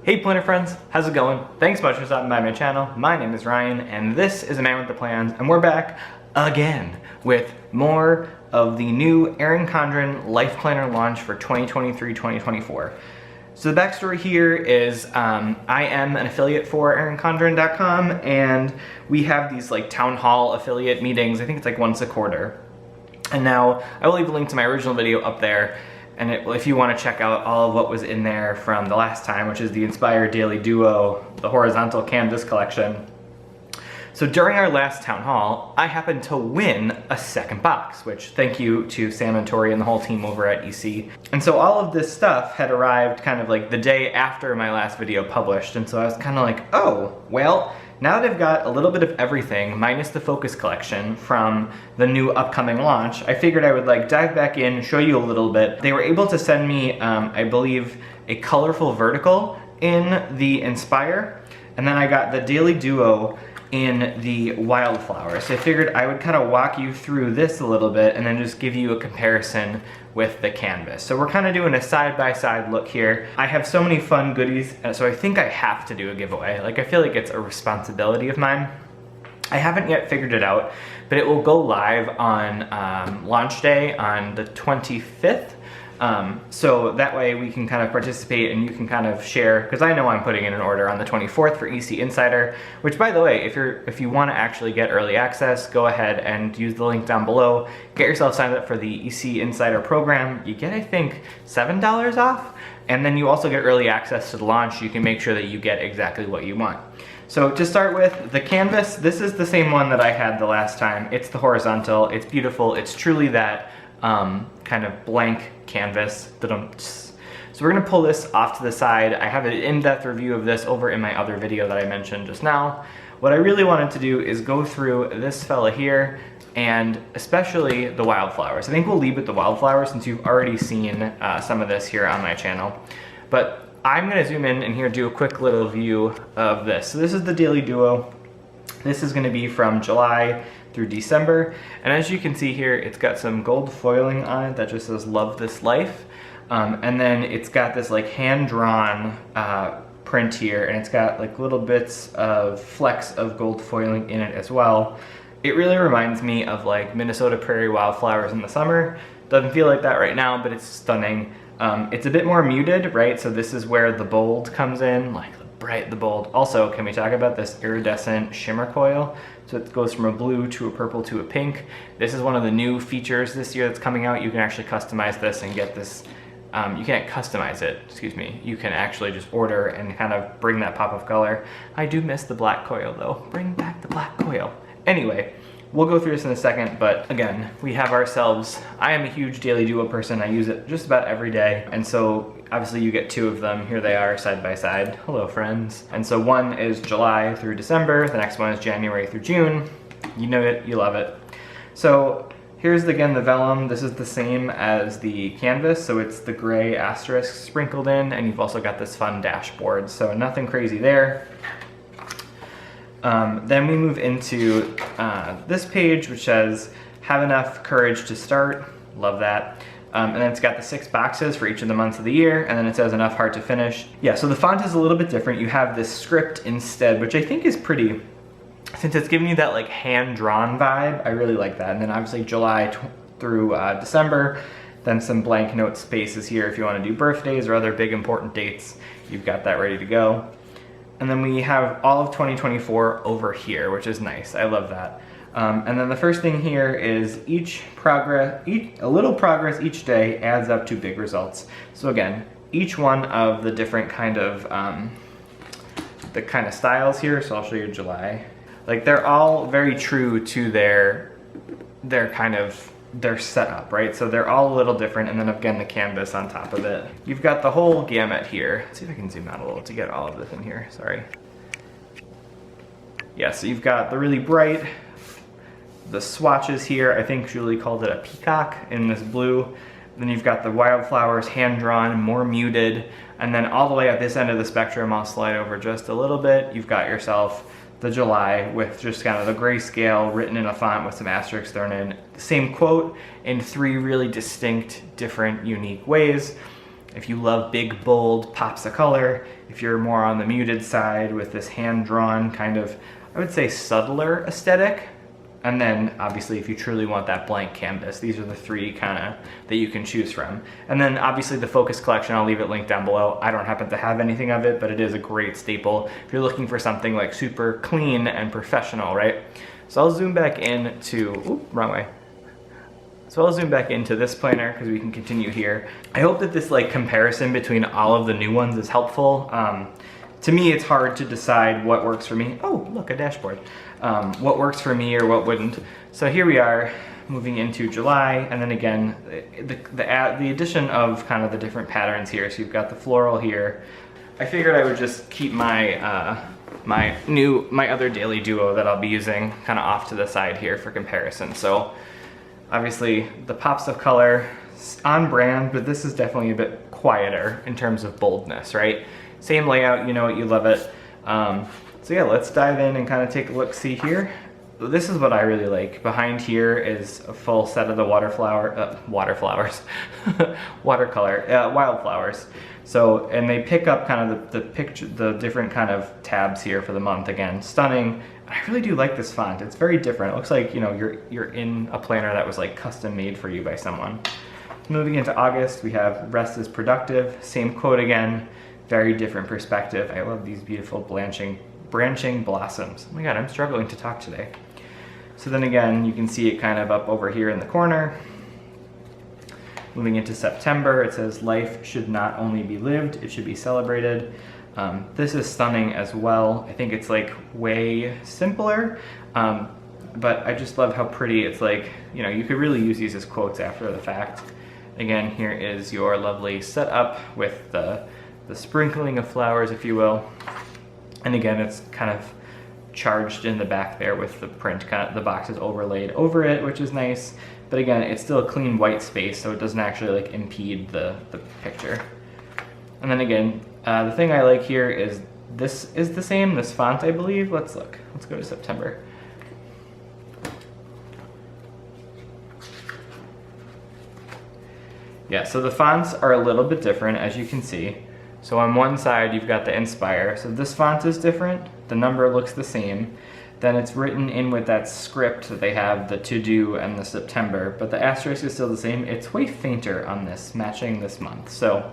Hey planner friends, how's it going? Thanks so much for stopping by my channel. My name is Ryan and this is A Man With The Plans, and we're back again with more of the new Erin Condren Life Planner launch for 2023-2024. So the backstory here is I am an affiliate for erincondren.com, and we have these like town hall affiliate meetings. I think it's like once a quarter. And now I will leave a link to my original video up there. And if you want to check out all of what was in there from the last time, which is the Inspire Daily Duo, the horizontal canvas collection. So during our last town hall, I happened to win a second box, which thank you to Sam and Tori and the whole team over at EC. And so all of this stuff had arrived kind of like the day after my last video published. And so I was kind of like, oh, well, now that I've got a little bit of everything, minus the focus collection from the new upcoming launch, I figured I would like dive back in, show you a little bit. They were able to send me, I believe, a colorful vertical in the Inspire, and then I got the Daily Duo in the Wildflowers. So I figured I would kind of walk you through this a little bit and then just give you a comparison with the canvas. So we're kind of doing a side-by-side look here. I have so many fun goodies, so I think I have to do a giveaway. Like, I feel like it's a responsibility of mine. I haven't yet figured it out, but it will go live on launch day on the 25th. So that way we can kind of participate and you can kind of share, because I know I'm putting in an order on the 24th for EC Insider, which, by the way, if you want to actually get early access, go ahead and use the link down below. Get yourself signed up for the EC Insider program. You get, I think, $7 off, and then you also get early access to the launch. You can make sure that you get exactly what you want. So to start with, the canvas, this is the same one that I had the last time. It's the horizontal, it's beautiful, it's truly that kind of blank canvas. So we're gonna pull this off to the side. I have an in-depth review of this over in my other video that I mentioned just now. What I really wanted to do is go through this fella here, and especially the Wildflowers. I think we'll leave with the Wildflowers since you've already seen some of this here on my channel. But I'm gonna zoom in and here do a quick little view of this. So this is the Daily Duo. This is gonna be from July through December, and as you can see here, it's got some gold foiling on it that just says "Love This Life," and then it's got this like hand-drawn print here, and it's got like little bits of flecks of gold foiling in it as well. It really reminds me of like Minnesota prairie wildflowers in the summer. Doesn't feel like that right now, but it's stunning. It's a bit more muted, right? So this is where the bold comes in, like the bright, the bold. Also, can we talk about this iridescent shimmer coil? So it goes from a blue to a purple to a pink. This is one of the new features this year that's coming out. You can actually customize this and get this. You can't customize it, excuse me. You can actually just order and kind of bring that pop of color. I do miss the black coil though. Bring back the black coil. Anyway, we'll go through this in a second, but again, we have ourselves, I am a huge Daily Duo person. I use it just about every day. And so obviously you get two of them. Here they are side by side. Hello, friends. And so one is July through December. The next one is January through June. You know it, you love it. So here's again the vellum. This is the same as the canvas. So it's the gray asterisk sprinkled in, and you've also got this fun dashboard. So nothing crazy there. Then we move into this page, which says, "Have enough courage to start." Love that. And then it's got the 6 boxes for each of the months of the year, and then it says "Enough heart to finish." Yeah, so the font is a little bit different. You have this script instead, which I think is pretty, since it's giving you that like hand-drawn vibe. I really like that. And then obviously July through December, then some blank note spaces here if you want to do birthdays or other big important dates. You've got that ready to go. And then we have all of 2024 over here, which is nice. I love that. And then the first thing here is a little progress each day adds up to big results. So again, each one of the different kind of styles here. So I'll show you July. Like, they're all very true to their setup, right? So they're all a little different, and then again the canvas on top of it. You've got the whole gamut here. Let's see if I can zoom out a little to get all of this in here, sorry. Yeah, so you've got the really bright, the swatches here. I think Julie called it a peacock in this blue. Then you've got the Wildflowers hand-drawn, more muted, and then all the way at this end of the spectrum, I'll slide over just a little bit, you've got yourself the July with just kind of the grayscale written in a font with some asterisks thrown in. The same quote in 3 really distinct, different, unique ways. If you love big, bold pops of color, if you're more on the muted side with this hand-drawn kind of, I would say, subtler aesthetic. And then obviously if you truly want that blank canvas, these are the three kind of that you can choose from. And then obviously the Focus collection, I'll leave it linked down below. I don't happen to have anything of it, but it is a great staple if you're looking for something like super clean and professional, right? So I'll zoom back in to, oops, wrong way. So I'll zoom back into this planner because we can continue here. I hope that this like comparison between all of the new ones is helpful. To me, it's hard to decide what works for me. Oh, look, a dashboard. What works for me or what wouldn't. So here we are moving into July, and then again, the addition of kind of the different patterns here. So you've got the floral here. I figured I would just keep my my other daily duo that I'll be using kind of off to the side here for comparison. So obviously the pops of color on brand, but this is definitely a bit quieter in terms of boldness, right? Same layout, you know it, you love it. So yeah, let's dive in and kind of take a look, see here. This is what I really like. Behind here is a full set of the watercolor, wildflowers. So, and they pick up kind of the different kind of tabs here for the month. Again, stunning. I really do like this font. It's very different. It looks like, you know, you're in a planner that was like custom made for you by someone. Moving into August, we have rest is productive. Same quote again, very different perspective. I love these beautiful branching blossoms. Oh my God, I'm struggling to talk today. So then again, you can see it kind of up over here in the corner. Moving into September, it says life should not only be lived, it should be celebrated. This is stunning as well. I think it's like way simpler, but I just love how pretty it's like, you know, you could really use these as quotes after the fact. Again, here is your lovely setup with the sprinkling of flowers, if you will. And again, it's kind of charged in the back there with the print, kind of the box is overlaid over it, which is nice. But again, it's still a clean white space, so it doesn't actually like impede the picture. And then again, the thing I like here is this is the same, this font, I believe. Let's look. Let's go to September. Yeah, so the fonts are a little bit different, as you can see. So on one side, you've got the Inspire. So this font is different. The number looks the same. Then it's written in with that script that they have, the to do and the September, but the asterisk is still the same. It's way fainter on this, matching this month. So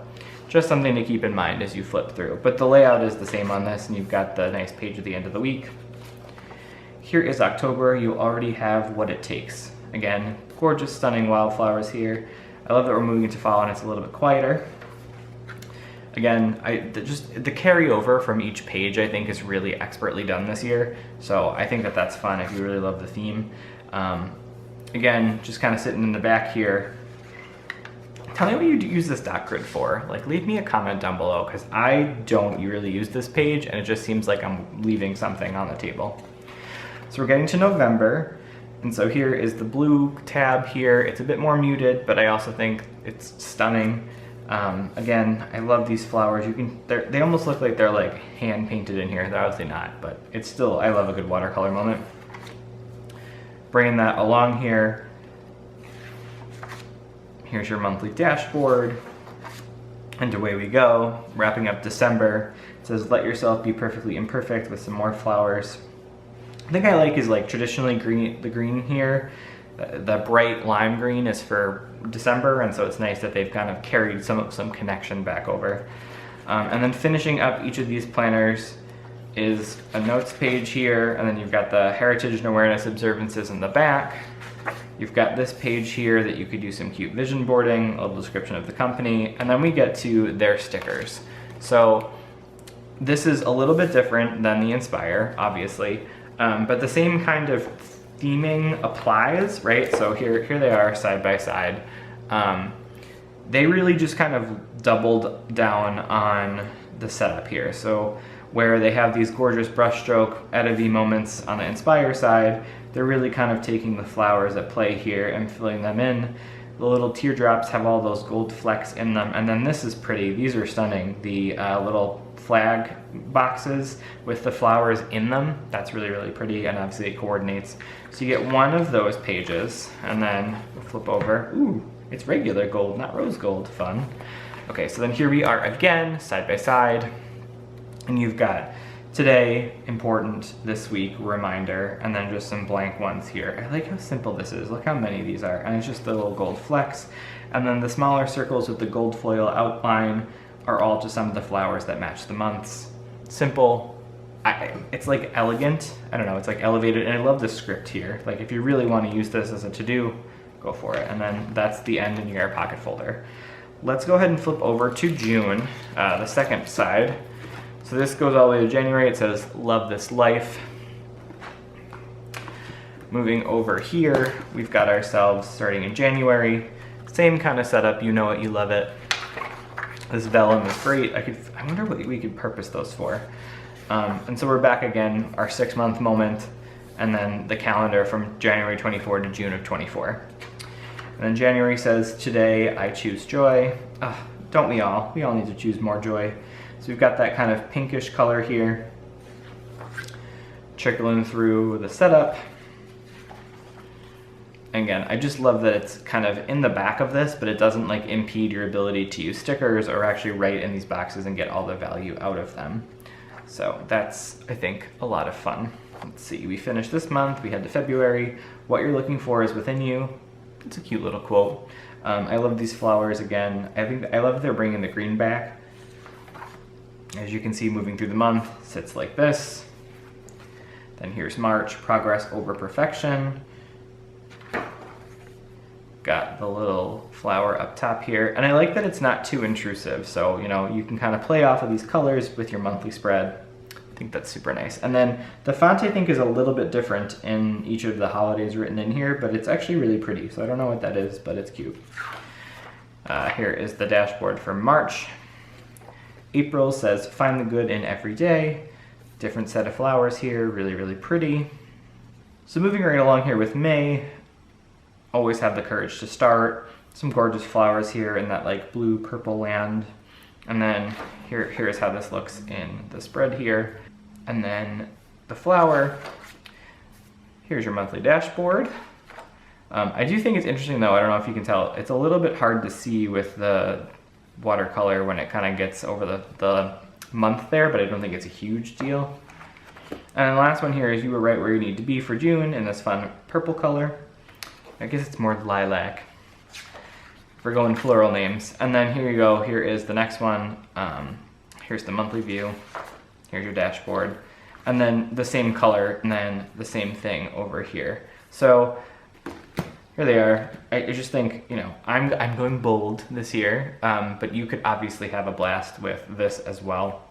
just something to keep in mind as you flip through. But the layout is the same on this, and you've got the nice page at the end of the week. Here is October. You already have what it takes. Again, gorgeous, stunning wildflowers here. I love that we're moving into fall and it's a little bit quieter. Again, just the carryover from each page I think is really expertly done this year. So I think that that's fun if you really love the theme. Again, just kind of sitting in the back here. Tell me what you use this dot grid for. Like, leave me a comment down below, because I don't really use this page and it just seems like I'm leaving something on the table. So we're getting to November. And so here is the blue tab here. It's a bit more muted, but I also think it's stunning. Again, I love these flowers. They almost look like they're like hand painted in here. They're obviously not, but it's still, I love a good watercolor moment. Bringing that along here. Here's your monthly dashboard. And away we go. Wrapping up December. It says, let yourself be perfectly imperfect, with some more flowers. The thing I like is like traditionally the green here. The bright lime green is for December, and so it's nice that they've kind of carried some connection back over. And then finishing up each of these planners is a notes page here, and then you've got the heritage and awareness observances in the back. You've got this page here that you could do some cute vision boarding, a little description of the company, and then we get to their stickers. So this is a little bit different than the Inspire, obviously, but the same kind of theming applies, right? So here they are side by side. They really just kind of doubled down on the setup here. So where they have these gorgeous brushstroke editing moments on the Inspire side, they're really kind of taking the flowers at play here and filling them in. The little teardrops have all those gold flecks in them, and then this is pretty. These are stunning. The little flag boxes with the flowers in them, that's really, really pretty, and obviously it coordinates. So you get one of those pages, and then we'll flip over. Ooh, it's regular gold, not rose gold. Fun. Okay, so then here we are again, side by side, and you've got today, important, this week, reminder, and then just some blank ones here. I like how simple this is. Look how many these are, and it's just the little gold flecks. And then the smaller circles with the gold foil outline are all just some of the flowers that match the months. Simple. It's like elegant. I don't know, it's like elevated, and I love the script here. Like if you really want to use this as a to-do, go for it. And then that's the end in your air pocket folder. Let's go ahead and flip over to June, the second side. So this goes all the way to January. It says, love this life. Moving over here, we've got ourselves starting in January. Same kind of setup, you know it, you love it. This vellum is great. I wonder what we could purpose those for. And so we're back again, our 6-month moment, and then the calendar from January 24 to June of 24. And then January says, today I choose joy. Don't we all? We all need to choose more joy. So we've got that kind of pinkish color here, trickling through the setup. Again, I just love that it's kind of in the back of this, but it doesn't like impede your ability to use stickers or actually write in these boxes and get all the value out of them. So that's, I think, a lot of fun. Let's see, we finished this month, we head to February. What you're looking for is within you. It's a cute little quote. I love these flowers again. I love they're bringing the green back. As you can see, moving through the month, sits like this. Then here's March, progress over perfection. Got the little flower up top here, and I like that it's not too intrusive, so you know you can kind of play off of these colors with your monthly spread. I think that's super nice. And then the font I think is a little bit different in each of the holidays written in here, but it's actually really pretty, so I don't know what that is, but it's cute. Here is the dashboard for March. April says, find the good in every day. Different set of flowers here, really, really pretty. So moving right along here with May, always have the courage to start. Some gorgeous flowers here in that like blue purple land. And then here's how this looks in the spread here. And then the flower, here's your monthly dashboard. I do think it's interesting though, I don't know if you can tell, it's a little bit hard to see with the watercolor when it kind of gets over the month there, but I don't think it's a huge deal. And then the last one here is you were right where you need to be for June in this fun purple color. I guess it's more lilac. We're going floral names. And then here you go, here is the next one. Here's the monthly view. Here's your dashboard. And then the same color, and then the same thing over here. So here they are. I just think, you know, I'm going bold this year, but you could obviously have a blast with this as well.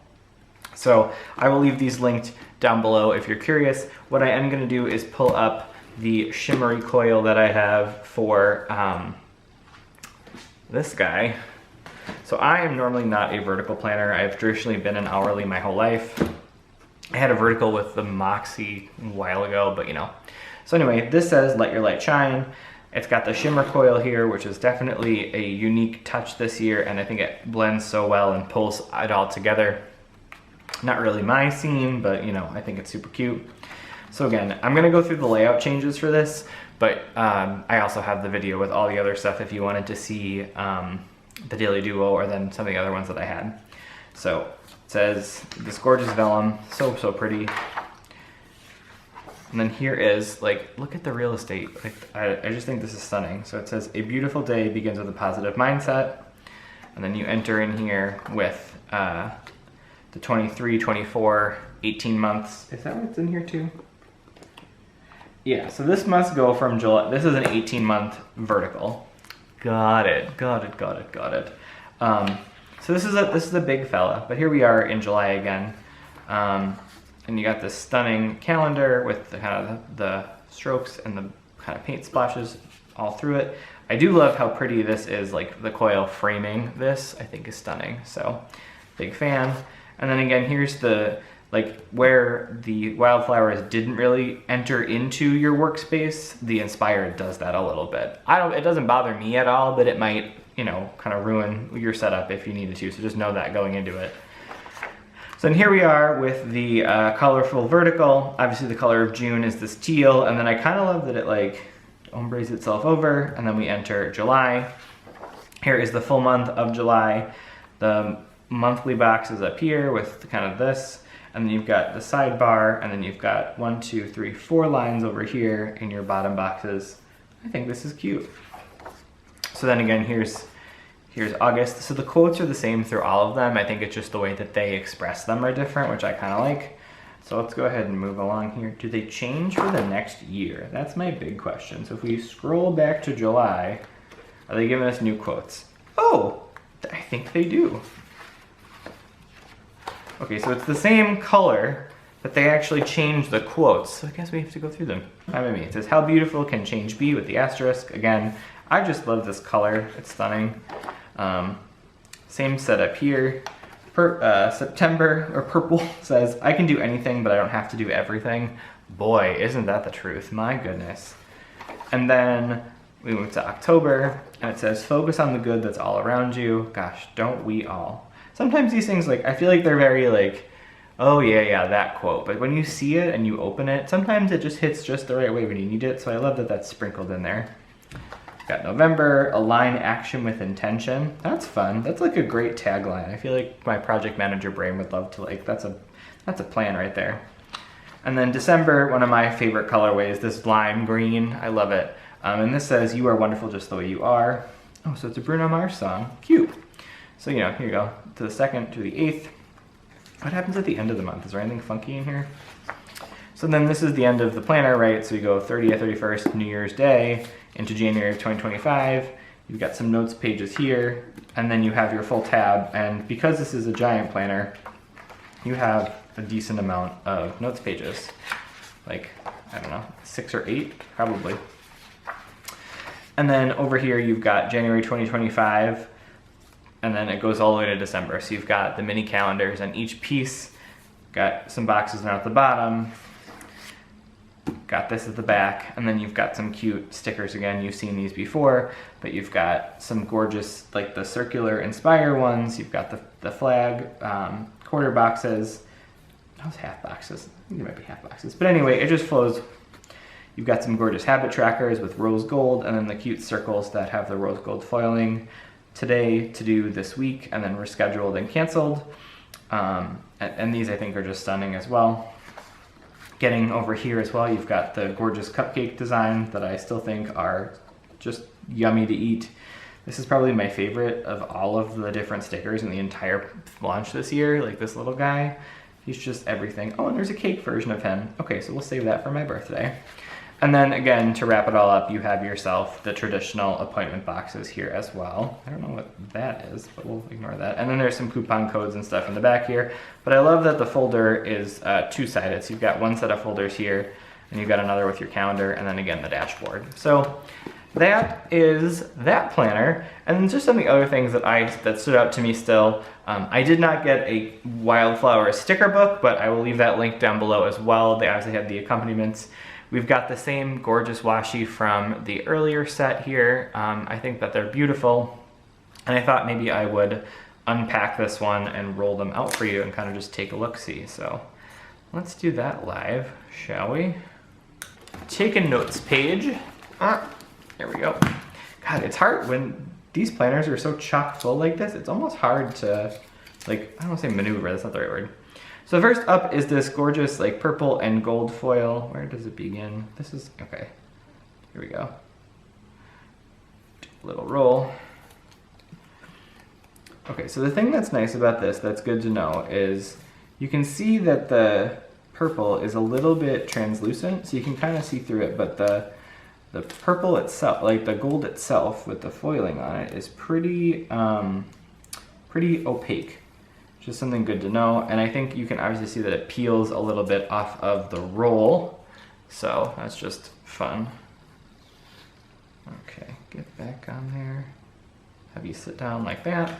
So I will leave these linked down below if you're curious. What I am gonna do is pull up the shimmery coil that I have for this guy. So I am normally not a vertical planner. I've traditionally been an hourly my whole life. I had a vertical with the Moxie a while ago, but you know. So anyway, this says let your light shine. It's got the shimmer coil here, which is definitely a unique touch this year, and I think it blends so well and pulls it all together. Not really my scene, but you know, I think it's super cute. So again, I'm gonna go through the layout changes for this, but I also have the video with all the other stuff if you wanted to see the Daily Duo or then some of the other ones that I had. So it says this gorgeous vellum, so pretty. And then here is, like, look at the real estate. Like, I just think this is stunning. So it says, a beautiful day begins with a positive mindset. And then you enter in here with the 23, 24, 18 months. Is that what's in here too? Yeah, so this must go from July. This is an 18-month vertical. Got it. So this is a big fella, but here we are in July again. And you got this stunning calendar with the kind of the strokes and the kind of paint splashes all through it. I do love how pretty this is, like the coil framing this, I think is stunning. So big fan. And then again, here's the, like where the wildflowers didn't really enter into your workspace, the Inspired does that a little bit. It doesn't bother me at all, but it might, you know, kind of ruin your setup if you needed to. So just know that going into it. So then here we are with the colorful vertical. Obviously the color of June is this teal, and then I kind of love that it like ombres itself over, and then we enter July. Here is the full month of July. The monthly box is up here with kind of this, and then you've got the sidebar, and then you've got 1, 2, 3, 4 lines over here in your bottom boxes. I think this is cute. So then again, here's August. So the quotes are the same through all of them. I think it's just the way that they express them are different, which I kind of like. So let's go ahead and move along here. Do they change for the next year? That's my big question. So if we scroll back to July, are they giving us new quotes? Oh, I think they do. Okay, so it's the same color, but they actually changed the quotes. So I guess we have to go through them. It says, how beautiful can change be with the asterisk? Again, I just love this color. It's stunning. Same setup here. September, or purple, says, I can do anything, but I don't have to do everything. Boy, isn't that the truth? My goodness. And then we move to October, and it says, focus on the good that's all around you. Gosh, don't we all? Sometimes these things, like, I feel like they're very like, oh yeah, that quote. But when you see it and you open it, sometimes it just hits just the right way when you need it. So I love that that's sprinkled in there. Got November, align action with intention. That's fun. That's like a great tagline. I feel like my project manager brain would love to, like, that's a plan right there. And then December, one of my favorite colorways, this lime green. I love it. And this says, you are wonderful just the way you are. Oh, so it's a Bruno Mars song. Cute. So, you know, here you go. To the 2nd, to the 8th. What happens at the end of the month? Is there anything funky in here? So then this is the end of the planner, right? So you go 30th, 31st, New Year's Day, into January of 2025. You've got some notes pages here, and then you have your full tab. And because this is a giant planner, you have a decent amount of notes pages. Like, I don't know, 6 or 8, probably. And then over here, you've got January 2025, and then it goes all the way to December. So you've got the mini calendars, and each piece got some boxes down at the bottom, got this at the back, and then you've got some cute stickers. Again, you've seen these before, but you've got some gorgeous, like the circular Inspire ones. You've got the flag, quarter boxes. Those half boxes. I think they might be half boxes. But anyway, it just flows. You've got some gorgeous habit trackers with rose gold, and then the cute circles that have the rose gold foiling. Today, to do this week, and then rescheduled and canceled. And these I think are just stunning as well. Getting over here as well, you've got the gorgeous cupcake design that I still think are just yummy to eat. This is probably my favorite of all of the different stickers in the entire launch this year. Like this little guy, he's just everything. Oh, and there's a cake version of him. Okay, so we'll save that for my birthday. And then again, to wrap it all up, you have yourself the traditional appointment boxes here as well. I don't know what that is, but we'll ignore that. And then there's some coupon codes and stuff in the back here. But I love that the folder is two-sided. So you've got one set of folders here, and you've got another with your calendar, and then again, the dashboard. So that is that planner. And just some of the other things that stood out to me still. I did not get a Wildflower sticker book, but I will leave that link down below as well. They obviously have the accompaniments. We've got the same gorgeous washi from the earlier set here. I think that they're beautiful. And I thought maybe I would unpack this one and roll them out for you and kind of just take a look-see. So let's do that live, shall we? Take a notes page. There we go. God, it's hard when these planners are so chock full like this. It's almost hard to, like, I don't want to say maneuver, that's not the right word. So first up is this gorgeous like purple and gold foil. Where does it begin? This is, okay, here we go. Little roll. Okay, so the thing that's nice about this, that's good to know, is you can see that the purple is a little bit translucent, so you can kind of see through it, but the purple itself, like the gold itself with the foiling on it, is pretty opaque. Just something good to know. And I think you can obviously see that it peels a little bit off of the roll. So that's just fun. Okay, get back on there. Have you sit down like that.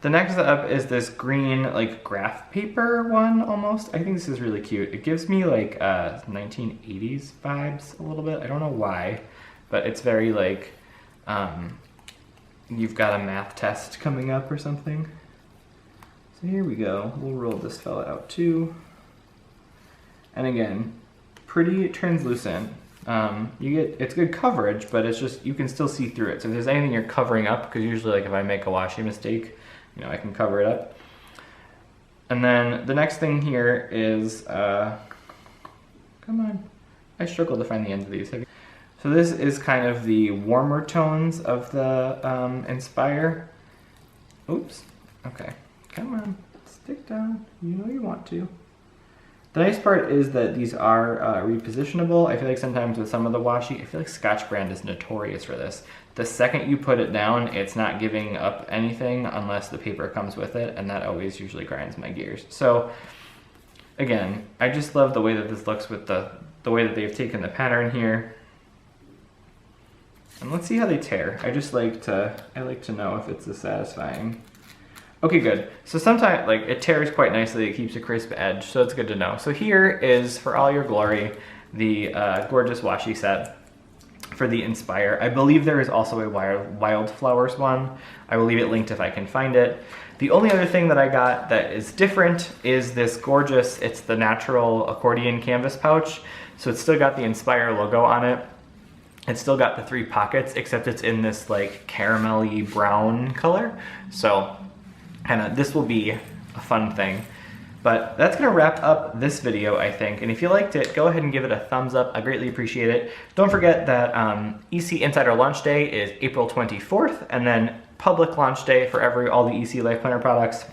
The next up is this green like graph paper one almost. I think this is really cute. It gives me like 1980s vibes a little bit. I don't know why, but it's very like, you've got a math test coming up or something. So here we go. We'll roll this fella out too. And again, pretty translucent. it's good coverage, but it's just, you can still see through it. So if there's anything you're covering up, because usually like if I make a washi mistake, you know, I can cover it up. And then the next thing here is, come on, I struggle to find the ends of these. So this is kind of the warmer tones of the Inspire. Oops, okay, come on, stick down, you know you want to. The nice part is that these are repositionable. I feel like sometimes with some of the washi, I feel like Scotch Brand is notorious for this. The second you put it down, it's not giving up anything unless the paper comes with it, and that always usually grinds my gears. So again, I just love the way that this looks with the way that they've taken the pattern here. And let's see how they tear. I like to know if it's as satisfying. Okay, good. So sometimes, like, it tears quite nicely, it keeps a crisp edge, so it's good to know. So here is, for all your glory, the gorgeous washi set for the Inspire. I believe there is also a Wildflowers one. I will leave it linked if I can find it. The only other thing that I got that is different is this gorgeous, it's the natural accordion canvas pouch. So it's still got the Inspire logo on it. It's still got the 3 pockets, except it's in this like caramelly brown color. So this will be a fun thing. But that's gonna wrap up this video, I think. And if you liked it, go ahead and give it a thumbs up. I greatly appreciate it. Don't forget that EC Insider launch day is April 24th, and then public launch day for all the EC Life Planner products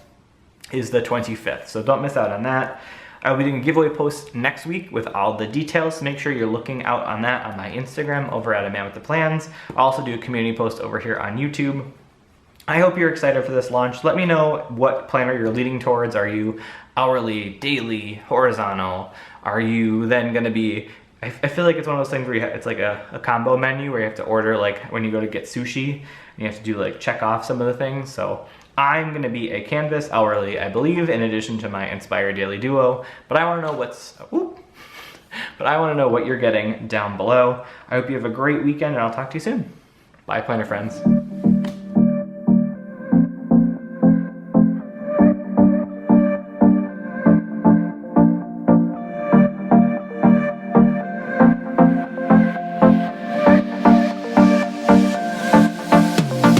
is the 25th. So don't miss out on that. I'll be doing a giveaway post next week with all the details, so make sure you're looking out on that on my Instagram over at A Man With The Plans. I'll also do a community post over here on YouTube. I hope you're excited for this launch. Let me know what planner you're leaning towards. Are you hourly, daily, horizontal? Are you then gonna be, I feel like it's one of those things where it's like a combo menu where you have to order, like when you go to get sushi, and you have to do like check off some of the things. So I'm gonna be a canvas hourly, I believe, in addition to my Inspire Daily Duo, but I wanna know what you're getting down below. I hope you have a great weekend, and I'll talk to you soon. Bye, planner friends.